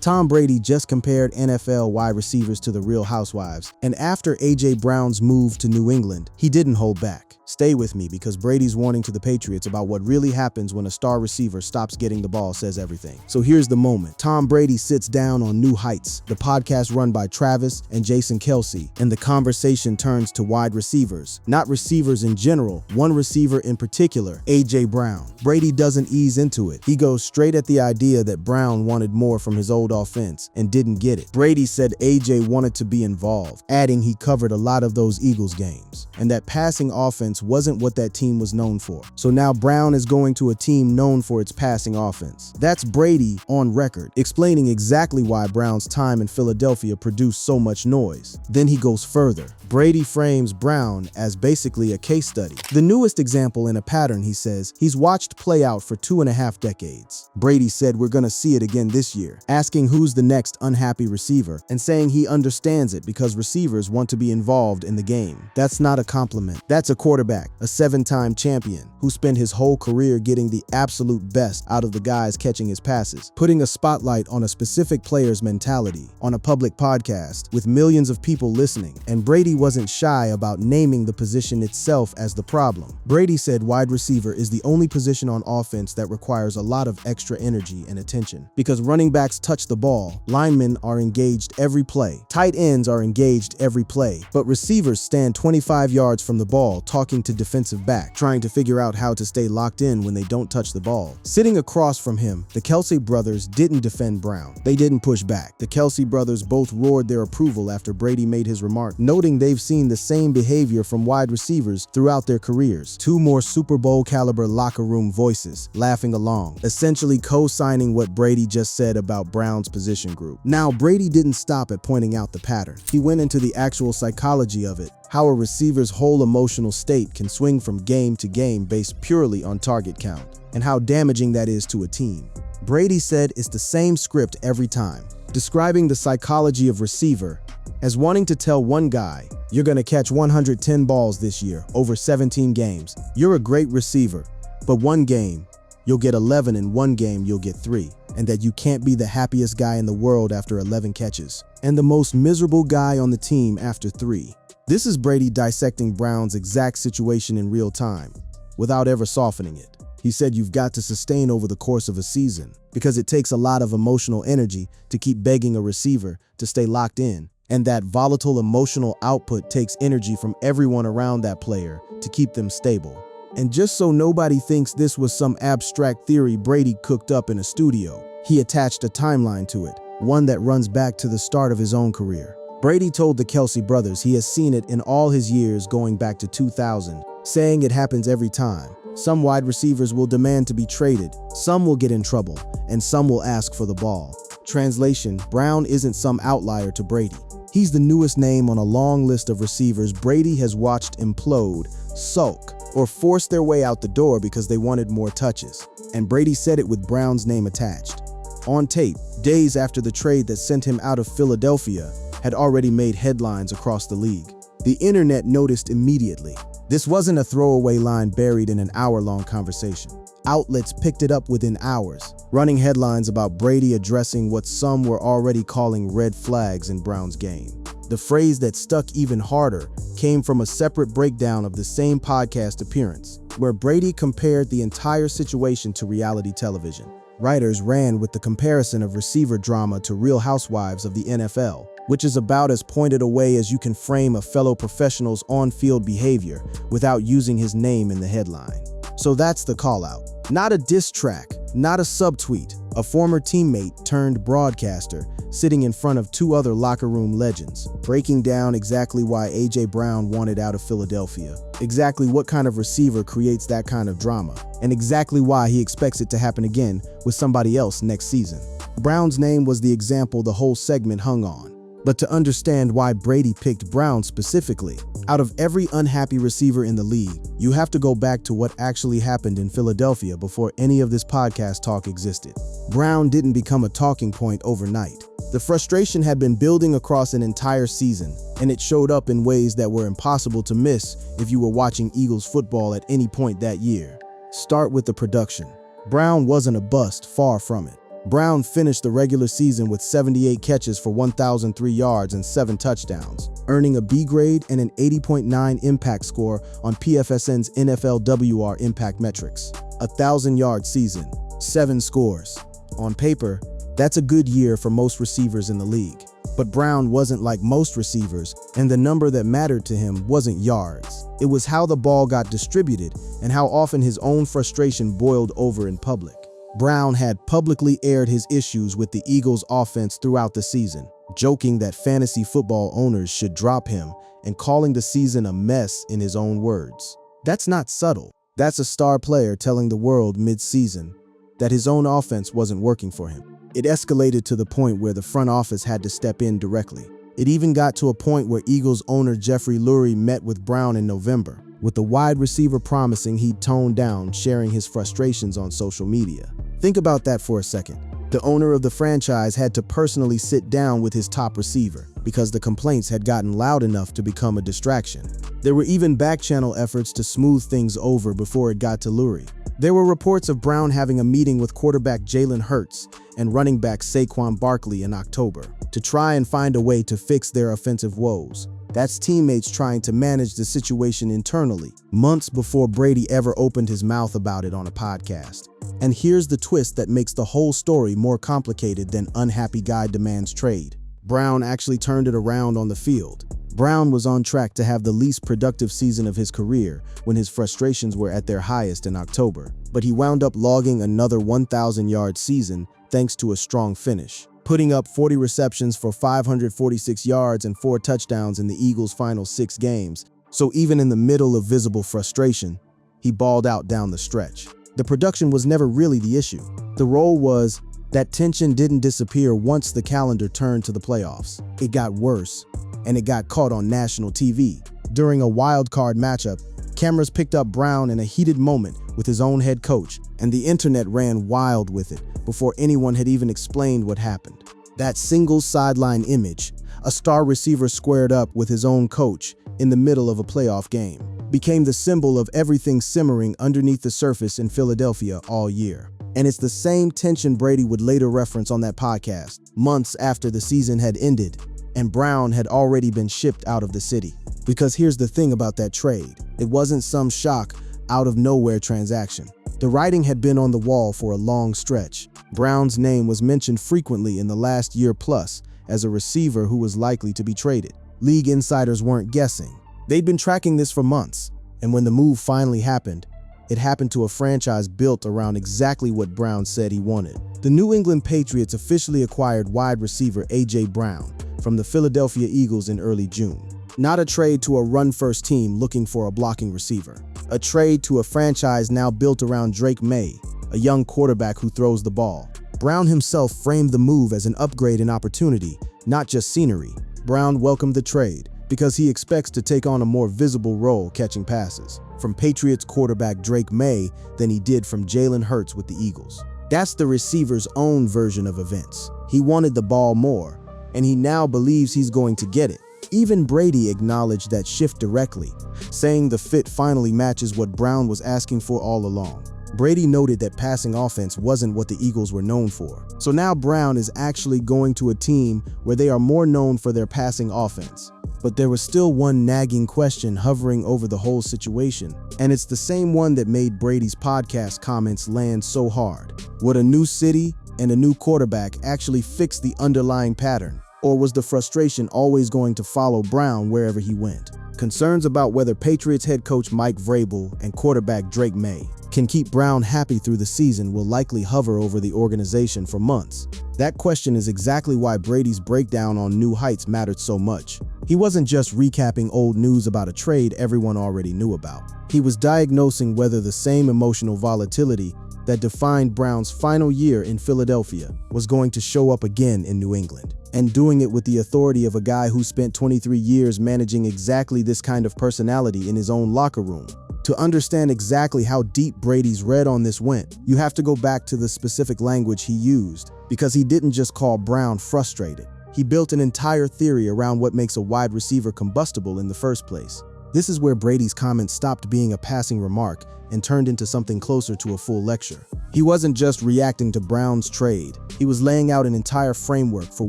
Tom Brady just compared NFL wide receivers to the Real Housewives, and after A.J. Brown's move to New England, he didn't hold back. Stay with me because Brady's warning to the Patriots about what really happens when a star receiver stops getting the ball says everything. So here's the moment. Tom Brady sits down on New Heights, the podcast run by Travis and Jason Kelce, and the conversation turns to wide receivers. Not receivers in general, one receiver in particular, A.J. Brown. Brady doesn't ease into it. He goes straight at the idea that Brown wanted more from his old offense and didn't get it. Brady said A.J. wanted to be involved, adding he covered a lot of those Eagles games, and that passing offense wasn't what that team was known for. So now Brown is going to a team known for its passing offense. That's Brady on record, explaining exactly why Brown's time in Philadelphia produced so much noise. Then he goes further. Brady frames Brown as basically a case study. The newest example in a pattern, he says, he's watched play out for 2.5 decades. Brady said we're gonna see it again this year, asking who's the next unhappy receiver and saying he understands it because receivers want to be involved in the game. That's not a compliment. That's a quarterback, a 7-time champion, who spent his whole career getting the absolute best out of the guys catching his passes, putting a spotlight on a specific player's mentality on a public podcast with millions of people listening. And Brady wasn't shy about naming the position itself as the problem. Brady said wide receiver is the only position on offense that requires a lot of extra energy and attention. Because running backs touch the ball, linemen are engaged every play, tight ends are engaged every play, but receivers stand 25 yards from the ball talking to defensive back, trying to figure out how to stay locked in when they don't touch the ball. Sitting across from him, the Kelce brothers didn't defend Brown. They didn't push back. The Kelce brothers both roared their approval after Brady made his remark, noting they've seen the same behavior from wide receivers throughout their careers. 2 more Super Bowl caliber locker room voices laughing along, essentially co-signing what Brady just said about Brown's position group. Now, Brady didn't stop at pointing out the pattern. He went into the actual psychology of it, how a receiver's whole emotional state can swing from game to game based purely on target count, and how damaging that is to a team. Brady said it's the same script every time, describing the psychology of receiver as wanting to tell one guy, you're gonna catch 110 balls this year over 17 games. You're a great receiver, but one game, you'll get 11 and one game you'll get 3. And that you can't be the happiest guy in the world after 11 catches, and the most miserable guy on the team after 3. This is Brady dissecting Brown's exact situation in real time, without ever softening it. He said you've got to sustain over the course of a season, because it takes a lot of emotional energy to keep begging a receiver to stay locked in, and that volatile emotional output takes energy from everyone around that player to keep them stable. And just so nobody thinks this was some abstract theory Brady cooked up in a studio, he attached a timeline to it, one that runs back to the start of his own career. Brady told the Kelce brothers he has seen it in all his years going back to 2000, saying it happens every time. Some wide receivers will demand to be traded, some will get in trouble, and some will ask for the ball. Translation, Brown isn't some outlier to Brady. He's the newest name on a long list of receivers Brady has watched implode, sulk, or force their way out the door because they wanted more touches. And Brady said it with Brown's name attached. On tape, days after the trade that sent him out of Philadelphia had already made headlines across the league. The internet noticed immediately. This wasn't a throwaway line buried in an hour-long conversation. Outlets picked it up within hours, running headlines about Brady addressing what some were already calling red flags in Brown's game. The phrase that stuck even harder came from a separate breakdown of the same podcast appearance, where Brady compared the entire situation to reality television. Writers ran with the comparison of receiver drama to Real Housewives of the NFL, which is about as pointed a way as you can frame a fellow professional's on-field behavior without using his name in the headline. So that's the call-out. Not a diss track, not a subtweet, a former teammate turned broadcaster sitting in front of 2 other locker room legends, breaking down exactly why A.J. Brown wanted out of Philadelphia, exactly what kind of receiver creates that kind of drama, and exactly why he expects it to happen again with somebody else next season. Brown's name was the example the whole segment hung on. But to understand why Brady picked Brown specifically, out of every unhappy receiver in the league, you have to go back to what actually happened in Philadelphia before any of this podcast talk existed. Brown didn't become a talking point overnight. The frustration had been building across an entire season, and it showed up in ways that were impossible to miss if you were watching Eagles football at any point that year. Start with the production. Brown wasn't a bust, far from it. Brown finished the regular season with 78 catches for 1,003 yards and 7 touchdowns, earning a B grade and an 80.9 impact score on PFSN's NFLWR impact metrics. A 1,000-yard season, 7 scores. On paper, that's a good year for most receivers in the league. But Brown wasn't like most receivers, and the number that mattered to him wasn't yards. It was how the ball got distributed and how often his own frustration boiled over in public. Brown had publicly aired his issues with the Eagles' offense throughout the season, joking that fantasy football owners should drop him and calling the season a mess in his own words. That's not subtle. That's a star player telling the world mid-season that his own offense wasn't working for him. It escalated to the point where the front office had to step in directly. It even got to a point where Eagles owner Jeffrey Lurie met with Brown in November, with the wide receiver promising he'd tone down sharing his frustrations on social media. Think about that for a second. The owner of the franchise had to personally sit down with his top receiver because the complaints had gotten loud enough to become a distraction. There were even back-channel efforts to smooth things over before it got to Lurie. There were reports of Brown having a meeting with quarterback Jalen Hurts and running back Saquon Barkley in October to try and find a way to fix their offensive woes. That's teammates trying to manage the situation internally, months before Brady ever opened his mouth about it on a podcast. And here's the twist that makes the whole story more complicated than unhappy guy demands trade. Brown actually turned it around on the field. Brown was on track to have the least productive season of his career when his frustrations were at their highest in October, but he wound up logging another 1,000-yard season thanks to a strong finish, putting up 40 receptions for 546 yards and 4 touchdowns in the Eagles' final 6 games. So even in the middle of visible frustration, he balled out down the stretch. The production was never really the issue. The role was that tension didn't disappear once the calendar turned to the playoffs. It got worse, and it got caught on national TV. During a wild card matchup, cameras picked up Brown in a heated moment with his own head coach, and the internet ran wild with it before anyone had even explained what happened. That single sideline image, a star receiver squared up with his own coach in the middle of a playoff game, became the symbol of everything simmering underneath the surface in Philadelphia all year. And it's the same tension Brady would later reference on that podcast, months after the season had ended and Brown had already been shipped out of the city. Because here's the thing about that trade. It wasn't some shock, out-of-nowhere transaction. The writing had been on the wall for a long stretch. Brown's name was mentioned frequently in the last year plus as a receiver who was likely to be traded. League insiders weren't guessing. They'd been tracking this for months, and when the move finally happened, it happened to a franchise built around exactly what Brown said he wanted. The New England Patriots officially acquired wide receiver A.J. Brown from the Philadelphia Eagles in early June. Not a trade to a run-first team looking for a blocking receiver. A trade to a franchise now built around Drake May, a young quarterback who throws the ball. Brown himself framed the move as an upgrade in opportunity, not just scenery. Brown welcomed the trade because he expects to take on a more visible role catching passes from Patriots quarterback Drake May than he did from Jalen Hurts with the Eagles. That's the receiver's own version of events. He wanted the ball more, and he now believes he's going to get it. Even Brady acknowledged that shift directly, saying the fit finally matches what Brown was asking for all along. Brady noted that passing offense wasn't what the Eagles were known for. So now Brown is actually going to a team where they are more known for their passing offense. But there was still one nagging question hovering over the whole situation, and it's the same one that made Brady's podcast comments land so hard. Would a new city and a new quarterback actually fix the underlying pattern? Or was the frustration always going to follow Brown wherever he went? Concerns about whether Patriots head coach Mike Vrabel and quarterback Drake May can keep Brown happy through the season will likely hover over the organization for months. That question is exactly why Brady's breakdown on New Heights mattered so much. He wasn't just recapping old news about a trade everyone already knew about. He was diagnosing whether the same emotional volatility that defined Brown's final year in Philadelphia was going to show up again in New England, and doing it with the authority of a guy who spent 23 years managing exactly this kind of personality in his own locker room. To understand exactly how deep Brady's read on this went, you have to go back to the specific language he used, because he didn't just call Brown frustrated. He built an entire theory around what makes a wide receiver combustible in the first place. This is where Brady's comment stopped being a passing remark and turned into something closer to a full lecture. He wasn't just reacting to Brown's trade, he was laying out an entire framework for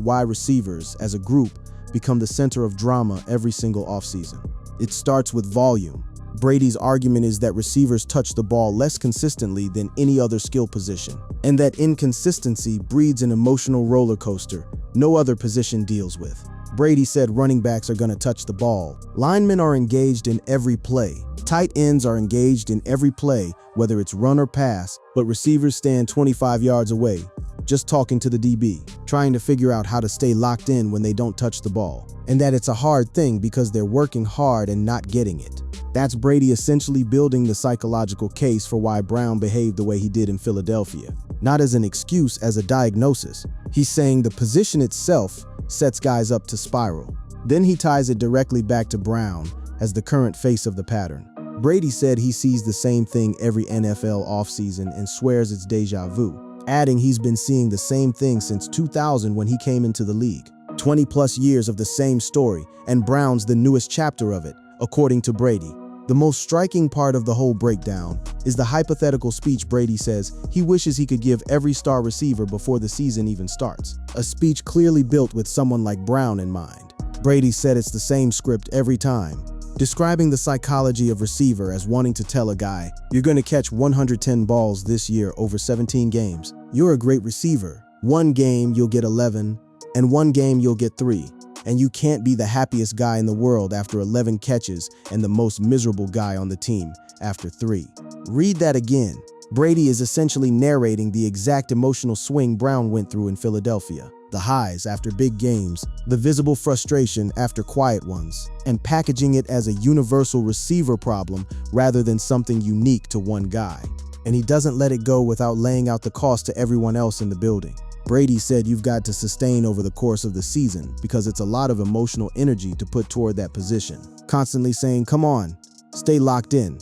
why receivers, as a group, become the center of drama every single offseason. It starts with volume. Brady's argument is that receivers touch the ball less consistently than any other skill position, and that inconsistency breeds an emotional roller coaster no other position deals with. Brady said running backs are going to touch the ball. Linemen are engaged in every play. Tight ends are engaged in every play, whether it's run or pass, but receivers stand 25 yards away, just talking to the DB, trying to figure out how to stay locked in when they don't touch the ball. And that it's a hard thing because they're working hard and not getting it. That's Brady essentially building the psychological case for why Brown behaved the way he did in Philadelphia. Not as an excuse, as a diagnosis. He's saying the position itself sets guys up to spiral. Then he ties it directly back to Brown as the current face of the pattern. Brady said he sees the same thing every NFL offseason and swears it's deja vu, adding he's been seeing the same thing since 2000 when he came into the league. 20+ years of the same story, and Brown's the newest chapter of it, according to Brady. The most striking part of the whole breakdown is the hypothetical speech Brady says he wishes he could give every star receiver before the season even starts. A speech clearly built with someone like Brown in mind. Brady said it's the same script every time, describing the psychology of receiver as wanting to tell a guy, "You're going to catch 110 balls this year over 17 games. You're a great receiver. One game you'll get 11, and one game you'll get 3. And you can't be the happiest guy in the world after 11 catches and the most miserable guy on the team after 3. Read that again. Brady is essentially narrating the exact emotional swing Brown went through in Philadelphia. The highs after big games, the visible frustration after quiet ones, and packaging it as a universal receiver problem rather than something unique to one guy. And he doesn't let it go without laying out the cost to everyone else in the building. Brady said you've got to sustain over the course of the season because it's a lot of emotional energy to put toward that position. Constantly saying, "Come on, stay locked in.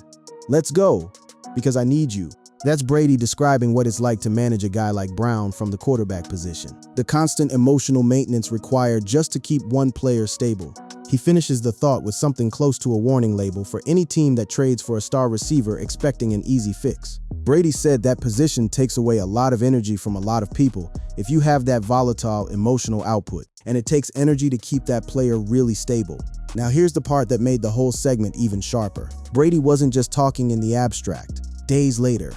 Let's go, because I need you." That's Brady describing what it's like to manage a guy like Brown from the quarterback position. The constant emotional maintenance required just to keep one player stable. He finishes the thought with something close to a warning label for any team that trades for a star receiver expecting an easy fix. Brady said that position takes away a lot of energy from a lot of people if you have that volatile emotional output, and it takes energy to keep that player really stable. Now here's the part that made the whole segment even sharper. Brady wasn't just talking in the abstract. Days later,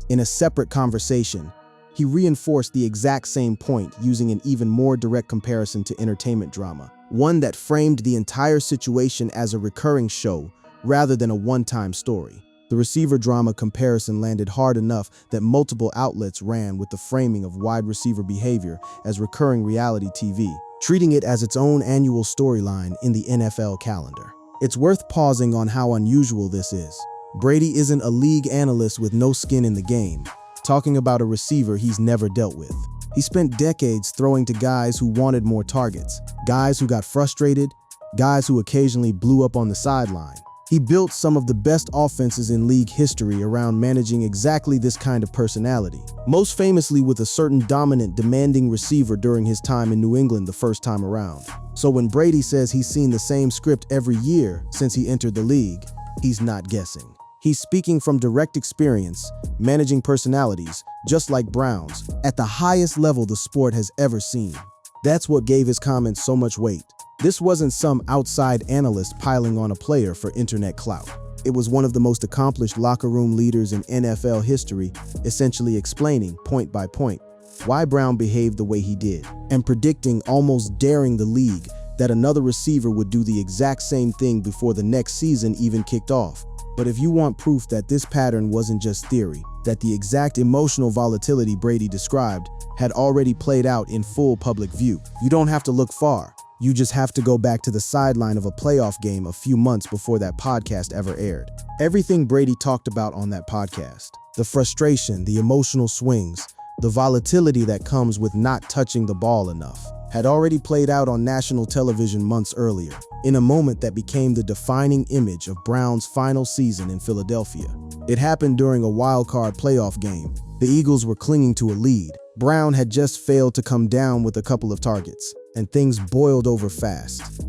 in a separate conversation, he reinforced the exact same point using an even more direct comparison to entertainment drama, one that framed the entire situation as a recurring show rather than a one-time story. The receiver drama comparison landed hard enough that multiple outlets ran with the framing of wide receiver behavior as recurring reality TV, treating it as its own annual storyline in the NFL calendar. It's worth pausing on how unusual this is. Brady isn't a league analyst with no skin in the game, talking about a receiver he's never dealt with. He spent decades throwing to guys who wanted more targets, guys who got frustrated, guys who occasionally blew up on the sideline. He built some of the best offenses in league history around managing exactly this kind of personality, most famously with a certain dominant, demanding receiver during his time in New England the first time around. So when Brady says he's seen the same script every year since he entered the league, he's not guessing. He's speaking from direct experience, managing personalities, just like Brown's, at the highest level the sport has ever seen. That's what gave his comments so much weight. This wasn't some outside analyst piling on a player for internet clout. It was one of the most accomplished locker room leaders in NFL history, essentially explaining, point by point, why Brown behaved the way he did, and predicting, almost daring the league, that another receiver would do the exact same thing before the next season even kicked off. But if you want proof that this pattern wasn't just theory, that the exact emotional volatility Brady described had already played out in full public view, you don't have to look far. You just have to go back to the sideline of a playoff game a few months before that podcast ever aired. Everything Brady talked about on that podcast, the frustration, the emotional swings, the volatility that comes with not touching the ball enough, had already played out on national television months earlier, in a moment that became the defining image of Brown's final season in Philadelphia. It happened during a wild-card playoff game. The Eagles were clinging to a lead. Brown had just failed to come down with a couple of targets, and things boiled over fast.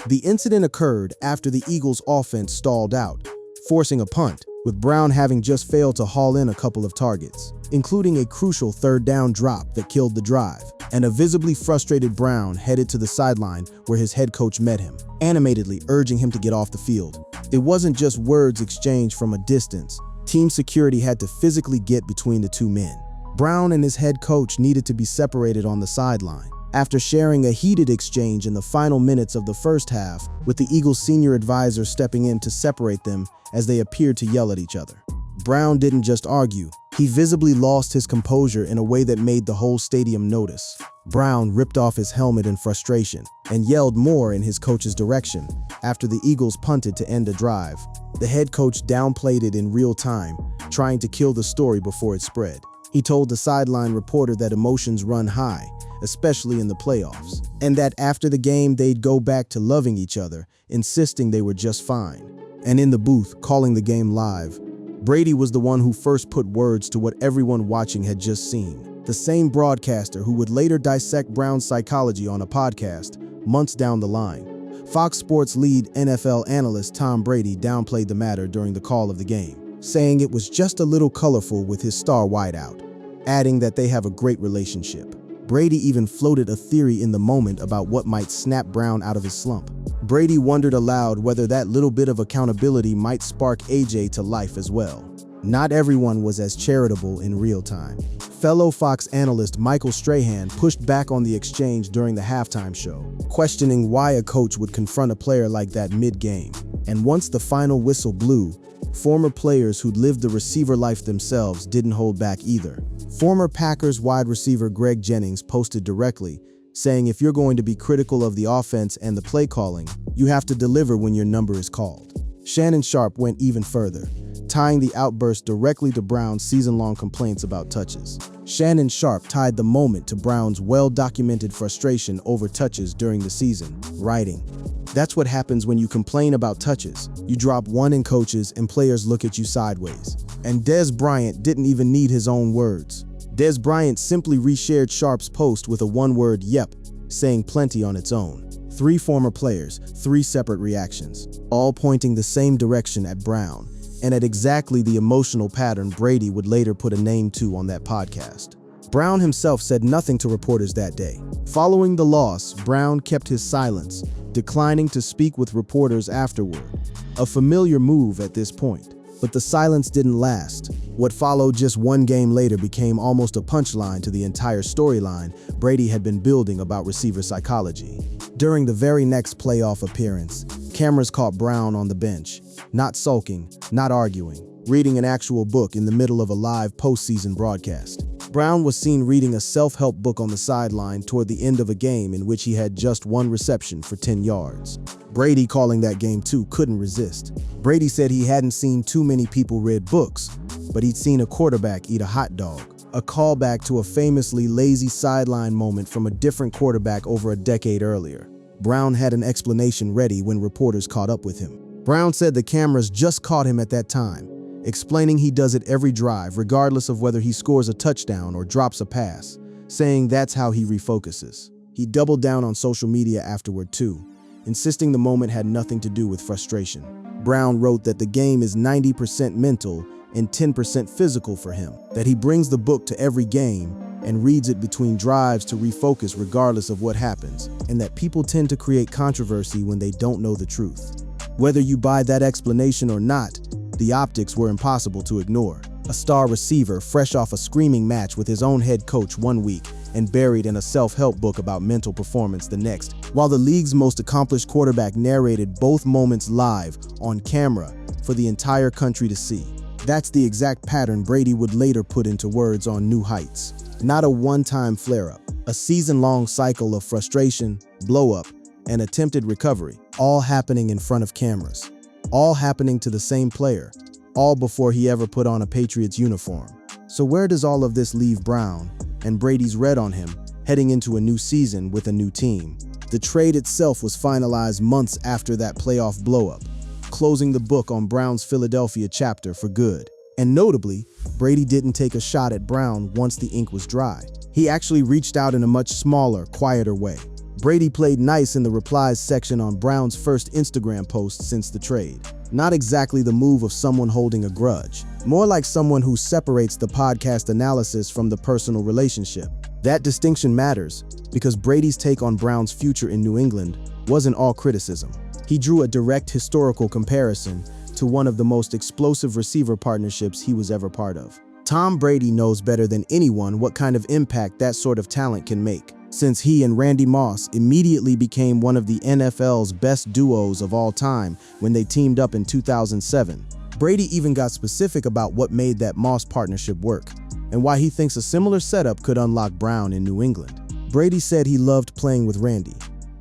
The incident occurred after the Eagles' offense stalled out, forcing a punt, with Brown having just failed to haul in a couple of targets, including a crucial third down drop that killed the drive. And a visibly frustrated Brown headed to the sideline where his head coach met him, animatedly urging him to get off the field. It wasn't just words exchanged from a distance. Team security had to physically get between the two men. Brown and his head coach needed to be separated on the sideline, after sharing a heated exchange in the final minutes of the first half, with the Eagles' senior advisor stepping in to separate them as they appeared to yell at each other. Brown didn't just argue. He visibly lost his composure in a way that made the whole stadium notice. Brown ripped off his helmet in frustration and yelled more in his coach's direction after the Eagles punted to end a drive. The head coach downplayed it in real time, trying to kill the story before it spread. He told the sideline reporter that emotions run high, especially in the playoffs, and that after the game they'd go back to loving each other, insisting they were just fine. And in the booth, calling the game live, Brady was the one who first put words to what everyone watching had just seen. The same broadcaster who would later dissect Brown's psychology on a podcast months down the line. Fox Sports lead NFL analyst Tom Brady downplayed the matter during the call of the game, saying it was just a little colorful with his star wideout, adding that they have a great relationship. Brady even floated a theory in the moment about what might snap Brown out of his slump. Brady wondered aloud whether that little bit of accountability might spark AJ to life as well. Not everyone was as charitable in real time. Fellow Fox analyst Michael Strahan pushed back on the exchange during the halftime show, questioning why a coach would confront a player like that mid-game. And once the final whistle blew, former players who'd lived the receiver life themselves didn't hold back either. Former Packers wide receiver Greg Jennings posted directly, saying if you're going to be critical of the offense and the play calling, you have to deliver when your number is called. Shannon Sharpe went even further, tying the outburst directly to Brown's season-long complaints about touches. Shannon Sharpe tied the moment to Brown's well-documented frustration over touches during the season, writing, "That's what happens when you complain about touches. You drop one in coaches and players look at you sideways." And Dez Bryant didn't even need his own words. Dez Bryant simply reshared Sharpe's post with a one-word "yep," saying plenty on its own. 3 former players, 3 separate reactions, all pointing the same direction at Brown, and at exactly the emotional pattern Brady would later put a name to on that podcast. Brown himself said nothing to reporters that day. Following the loss, Brown kept his silence, declining to speak with reporters afterward. A familiar move at this point. But the silence didn't last. What followed just one game later became almost a punchline to the entire storyline Brady had been building about receiver psychology. During the very next playoff appearance, cameras caught Brown on the bench, not sulking, not arguing, reading an actual book in the middle of a live postseason broadcast. Brown was seen reading a self-help book on the sideline toward the end of a game in which he had just 1 reception for 10 yards. Brady, calling that game too, couldn't resist. Brady said he hadn't seen too many people read books, but he'd seen a quarterback eat a hot dog, a callback to a famously lazy sideline moment from a different quarterback over a decade earlier. Brown had an explanation ready when reporters caught up with him. Brown said the cameras just caught him at that time, explaining he does it every drive, regardless of whether he scores a touchdown or drops a pass, saying that's how he refocuses. He doubled down on social media afterward too, insisting the moment had nothing to do with frustration. Brown wrote that the game is 90% mental and 10% physical for him, that he brings the book to every game and reads it between drives to refocus regardless of what happens, and that people tend to create controversy when they don't know the truth. Whether you buy that explanation or not, the optics were impossible to ignore. A star receiver fresh off a screaming match with his own head coach one week and buried in a self-help book about mental performance the next, while the league's most accomplished quarterback narrated both moments live on camera for the entire country to see. That's the exact pattern Brady would later put into words on New Heights. Not a one-time flare-up, a season-long cycle of frustration, blow-up, and attempted recovery, all happening in front of cameras, all happening to the same player, all before he ever put on a Patriots uniform. So where does all of this leave Brown and Brady's red on him heading into a new season with a new team? The trade itself was finalized months after that playoff blow-up, closing the book on Brown's Philadelphia chapter for good. And notably, Brady didn't take a shot at Brown once the ink was dry. He actually reached out in a much smaller, quieter way, Brady played nice in the replies section on Brown's first Instagram post since the trade. Not exactly the move of someone holding a grudge, more like someone who separates the podcast analysis from the personal relationship. That distinction matters because Brady's take on Brown's future in New England wasn't all criticism. He drew a direct historical comparison to one of the most explosive receiver partnerships he was ever part of. Tom Brady knows better than anyone what kind of impact that sort of talent can make, since he and Randy Moss immediately became one of the NFL's best duos of all time when they teamed up in 2007. Brady even got specific about what made that Moss partnership work and why he thinks a similar setup could unlock Brown in New England. Brady said he loved playing with Randy,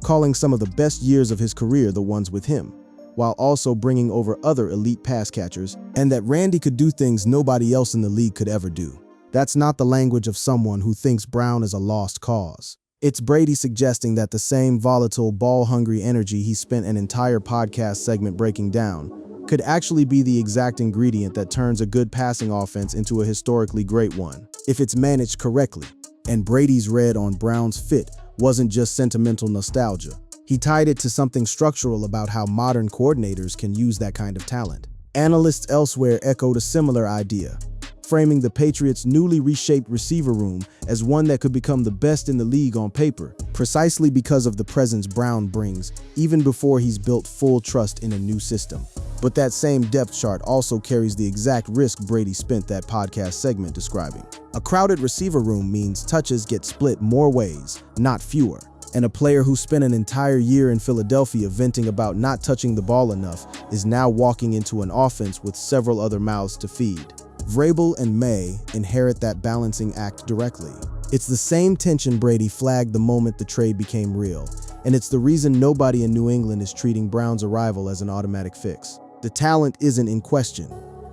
calling some of the best years of his career the ones with him, while also bringing over other elite pass catchers, and that Randy could do things nobody else in the league could ever do. That's not the language of someone who thinks Brown is a lost cause. It's Brady suggesting that the same volatile, ball-hungry energy he spent an entire podcast segment breaking down could actually be the exact ingredient that turns a good passing offense into a historically great one, if it's managed correctly. And Brady's read on Brown's fit wasn't just sentimental nostalgia. He tied it to something structural about how modern coordinators can use that kind of talent. Analysts elsewhere echoed a similar idea, framing the Patriots' newly reshaped receiver room as one that could become the best in the league on paper, precisely because of the presence Brown brings, even before he's built full trust in a new system. But that same depth chart also carries the exact risk Brady spent that podcast segment describing. A crowded receiver room means touches get split more ways, not fewer. And a player who spent an entire year in Philadelphia venting about not touching the ball enough is now walking into an offense with several other mouths to feed. Vrabel and May inherit that balancing act directly. It's the same tension Brady flagged the moment the trade became real, and it's the reason nobody in New England is treating Brown's arrival as an automatic fix. The talent isn't in question.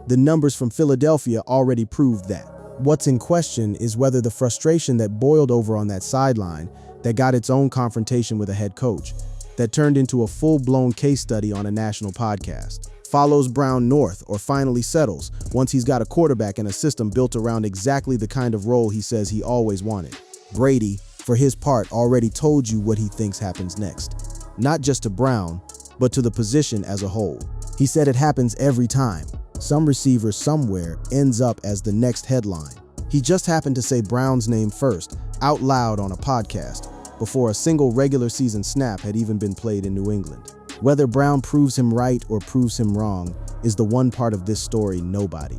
The numbers from Philadelphia already proved that. What's in question is whether the frustration that boiled over on that sideline that got its own confrontation with a head coach, that turned into a full-blown case study on a national podcast, follows Brown north or finally settles once he's got a quarterback and a system built around exactly the kind of role he says he always wanted. Brady, for his part, already told you what he thinks happens next. Not just to Brown, but to the position as a whole. He said it happens every time. Some receiver somewhere ends up as the next headline. He just happened to say Brown's name first, out loud on a podcast, before a single regular season snap had even been played in New England. Whether Brown proves him right or proves him wrong is the one part of this story nobody,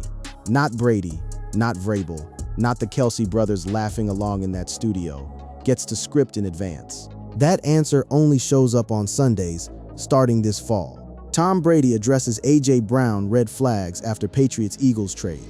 not Brady, not Vrabel, not the Kelsey brothers laughing along in that studio, gets to script in advance. That answer only shows up on Sundays, starting this fall. Tom Brady addresses A.J. Brown red flags after Patriots-Eagles trade.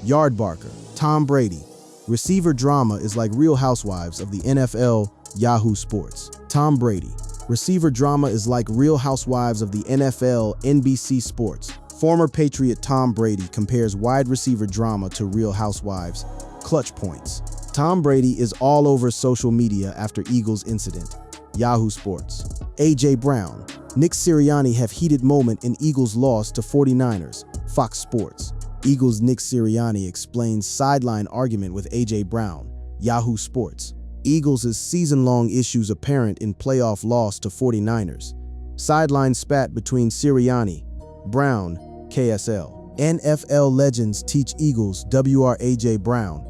Yardbarker, Tom Brady. Receiver drama is like Real Housewives of the NFL, Yahoo Sports. Tom Brady. Receiver drama is like Real Housewives of the NFL, NBC Sports. Former Patriot Tom Brady compares wide receiver drama to Real Housewives. Clutch points. Tom Brady is all over social media after Eagles incident. Yahoo Sports. A.J. Brown. Nick Sirianni have heated moment in Eagles loss to 49ers. Fox Sports. Eagles Nick Sirianni explains sideline argument with A.J. Brown. Yahoo Sports. Eagles' season-long issues apparent in playoff loss to 49ers. Sideline spat between Sirianni, Brown, KSL. NFL legends teach Eagles WR A.J. Brown.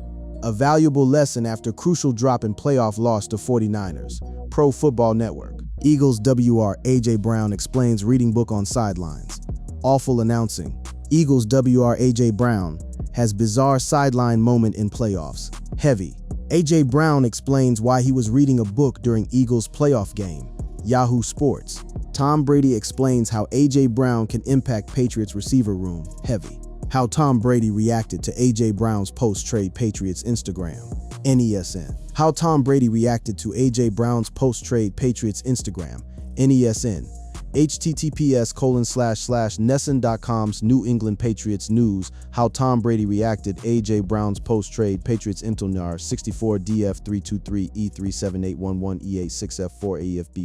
A valuable lesson after crucial drop in playoff loss to 49ers. Pro Football Network. Eagles WR A.J. Brown explains reading book on sidelines. Awful announcing. Eagles WR A.J. Brown has bizarre sideline moment in playoffs. Heavy. A.J. Brown explains why he was reading a book during Eagles playoff game. Yahoo Sports. Tom Brady explains how A.J. Brown can impact Patriots receiver room. Heavy. How Tom Brady reacted to A.J. Brown's post-trade Patriots Instagram. NESN. How Tom Brady reacted to A.J. Brown's post-trade Patriots Instagram. NESN. https://nesson.com's New England Patriots News. How Tom Brady reacted A.J. Brown's post-trade Patriots Intonar 64DF323E37811E86F4AFB